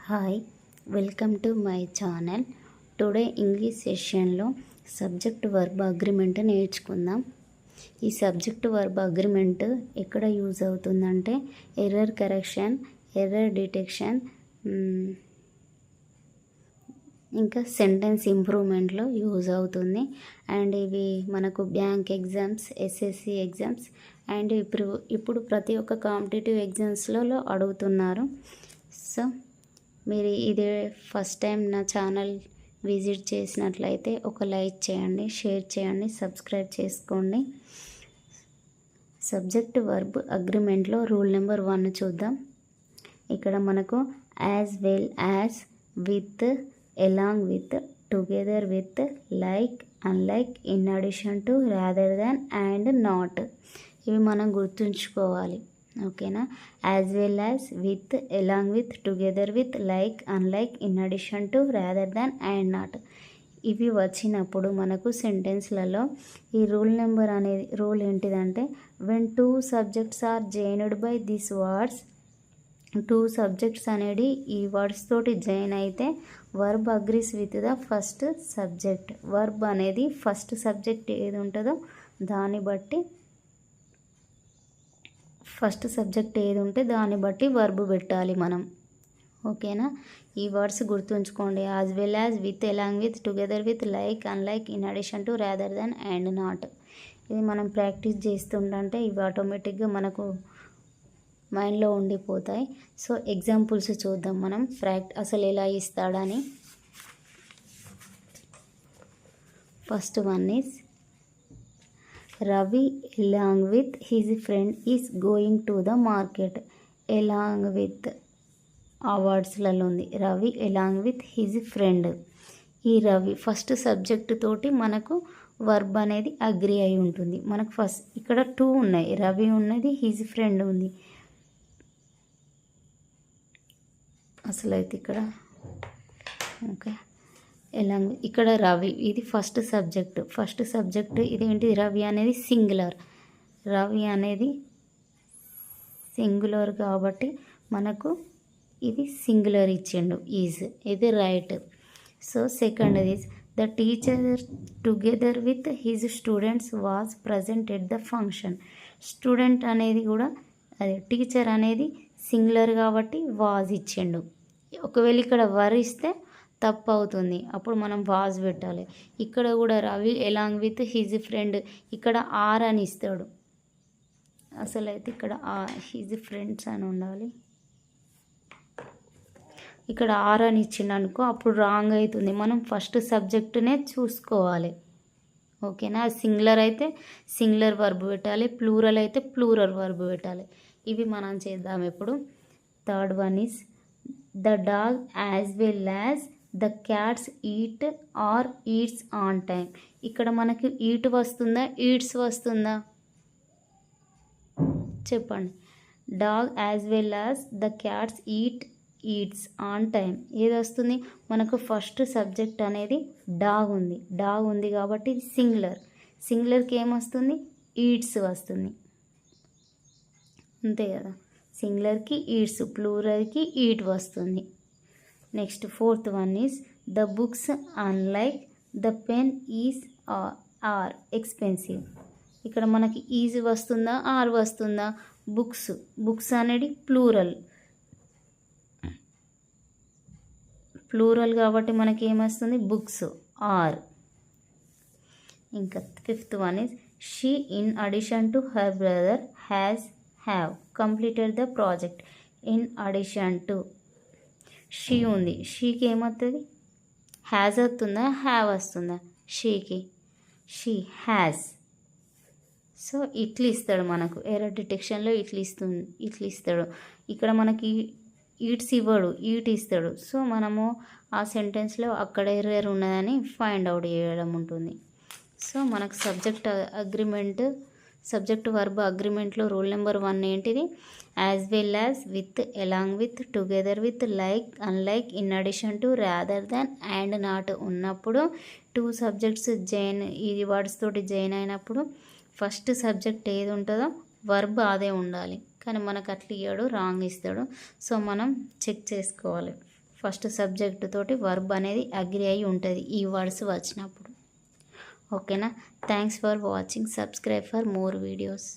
Hi, welcome to my channel. Today English సెషన్లో subject verb agreement నేర్చుకుందాం. ఈ subject verb agreement ఎక్కడ use అవుతుందంటే ఎర్రర్ కరెక్షన్, ఎర్రర్ డిటెక్షన్, ఇంకా సెంటెన్స్ ఇంప్రూవ్మెంట్లో యూజ్ అవుతుంది. అండ్ ఇవి మనకు bank exams, SSC exams and ఇప్పుడు ప్రతి ఒక్క కాంపిటేటివ్ ఎగ్జామ్స్లలో అడుగుతున్నారు. సో మీరు ఇదే ఫస్ట్ టైం నా ఛానల్ విజిట్ చేసినట్లయితే ఒక లైక్ చేయండి, షేర్ చేయండి, సబ్స్క్రైబ్ చేసుకోండి. సబ్జెక్ట్ వర్బ్ అగ్రిమెంట్లో రూల్ నెంబర్ 1 చూద్దాం. ఇక్కడ మనకు as well as, with, along with, together with, like, unlike, in addition to, rather than and not. ఇవి మనం గుర్తుంచుకోవాలి. ఓకేనా? As well as, with, along with, together with, like, unlike, in addition to, rather than and not. ఇవి వచ్చినప్పుడు మనకు సెంటెన్స్లలో ఈ rule number అనేది రూల్ ఏంటిదంటే when 2 subjects are joined by this words, 2 subjects అనేది ఈ వర్డ్స్ తోటి జాయిన్ అయితే verb agrees with the first subject. Verb అనేది ఫస్ట్ సబ్జెక్ట్ ఏది ఉంటుందో దాన్ని బట్టి ఫస్ట్ సబ్జెక్ట్ ఏది ఉంటే దాన్ని బట్టి వర్బ్ పెట్టాలి మనం. ఓకేనా? ఈ వర్డ్స్ గుర్తుంచుకోండి. As well as, with, along with, together with, like, unlike, in addition to, rather than and not. ఇది మనం ప్రాక్టీస్ చేస్తుంటే ఇవి ఆటోమేటిక్గా మనకు మైండ్లో ఉండిపోతాయి. సో ఎగ్జాంపుల్స్ చూద్దాం మనం అసలు ఎలా ఇస్తాడని. First one is Ravi along with his friend is going to the market. Along with ఆ వర్డ్స్లలో ఉంది. Ravi along with his friend. ఈ రవి ఫస్ట్ సబ్జెక్ట్ తోటి మనకు వర్బ్ అనేది అగ్రి అయి ఉంటుంది. మనకు ఫస్ట్ ఇక్కడ 2 ఉన్నాయి. రవి ఉన్నది, హిజ్ ఫ్రెండ్ ఉంది. అసలు అయితే ఇక్కడ ఓకే ఎలాంగ్ ఇక్కడ రవి ఇది ఫస్ట్ సబ్జెక్ట్ ఇదేంటి? రవి అనేది సింగులర్. రవి అనేది సింగులర్ కాబట్టి మనకు ఇది సింగులర్ ఇచ్చిండు. ఈజ్ ఇది right. So second is the teacher together with his students was present at the function. Student అనేది కూడా అదే, టీచర్ అనేది సింగులర్ కాబట్టి వాజ్ ఇచ్చిండు. ఒకవేళ ఇక్కడ వర్ ఇస్తే తప్పు అవుతుంది, అప్పుడు మనం వాజ్ పెట్టాలి. ఇక్కడ కూడా Ravi along with his friend, ఇక్కడ ఆర్ అని ఇస్తాడు. అసలు అయితే ఇక్కడ హిజ్ ఫ్రెండ్స్ అని ఉండాలి. ఇక్కడ ఆర్ అని ఇచ్చిండు అనుకో, అప్పుడు రాంగ్ అవుతుంది. మనం ఫస్ట్ సబ్జెక్టునే చూసుకోవాలి. ఓకేనా? సింగులర్ అయితే సింగులర్ వర్బ్ పెట్టాలి, ప్లూరల్ అయితే ప్లూరల్ వర్బ్ పెట్టాలి. ఇవి మనం చేద్దాం ఇప్పుడు. Third one is the dog as well as the cats eat or eats on time. ఇక్కడ మనకి ఈట్ వస్తుందా, ఈట్స్ వస్తుందా చెప్పండి. Dog as well as the cats eats on time ఏది వస్తుంది? మనకు ఫస్ట్ సబ్జెక్ట్ అనేది డాగ్ ఉంది కాబట్టి ఇది సింగులర్కి ఏమొస్తుంది? ఈట్స్ వస్తుంది. అంతే కదా? సింగులర్కి ఈట్స్, ప్లూరల్కి ఈట్ వస్తుంది. Next fourth one is the books unlike the pen is are expensive. ఇక్కడ మనకి ఈజ్ వస్తుందా, ఆర్ వస్తుందా? బుక్స్ అనేది ప్లూరల్ కాబట్టి మనకి ఏమొస్తుంది? Books are. ఇంకా fifth one is she in addition to her brother have completed the project. In addition to she ఉంది, షీకి ఏమవుతుంది? హ్యాజ్ వస్తుందా, హ్యావ్ వస్తుందా? షీకి షీ హ్యాజ్. సో ఇట్లా ఇస్తాడు మనకు. ఎర్రర్ డిటెక్షన్లో ఇట్లా ఇస్తాడు. ఇక్కడ మనకి ఈట్స్ ఇవ్వడు, ఈట్ ఇస్తాడు. సో మనము ఆ సెంటెన్స్లో అక్కడ ఎర్రర్ ఉన్నదని ఫైండ్ అవుట్ చేయడం ఉంటుంది. సో మనకు సబ్జెక్ట్ వర్బ్ అగ్రిమెంట్లో రూల్ నెంబర్ 1 ఏంటిది? As well as, with, along with, together with, like, unlike, in addition to, rather than and not ఉన్నప్పుడు 2 సబ్జెక్ట్స్ ఈ వర్డ్స్ తోటి జాయిన్ అయినప్పుడు ఫస్ట్ సబ్జెక్ట్ ఏది ఉంటుందో వర్బ్ అదే ఉండాలి. కానీ మనకు అట్లా ఇయ్యాడు, రాంగ్ ఇస్తాడు. సో మనం చెక్ చేసుకోవాలి. ఫస్ట్ సబ్జెక్ట్ తోటి వర్బ్ అనేది అగ్రి అయి ఉంటుంది ఈ వర్డ్స్ వచ్చినప్పుడు. ఓకేనా? Thanks for watching. Subscribe for more videos.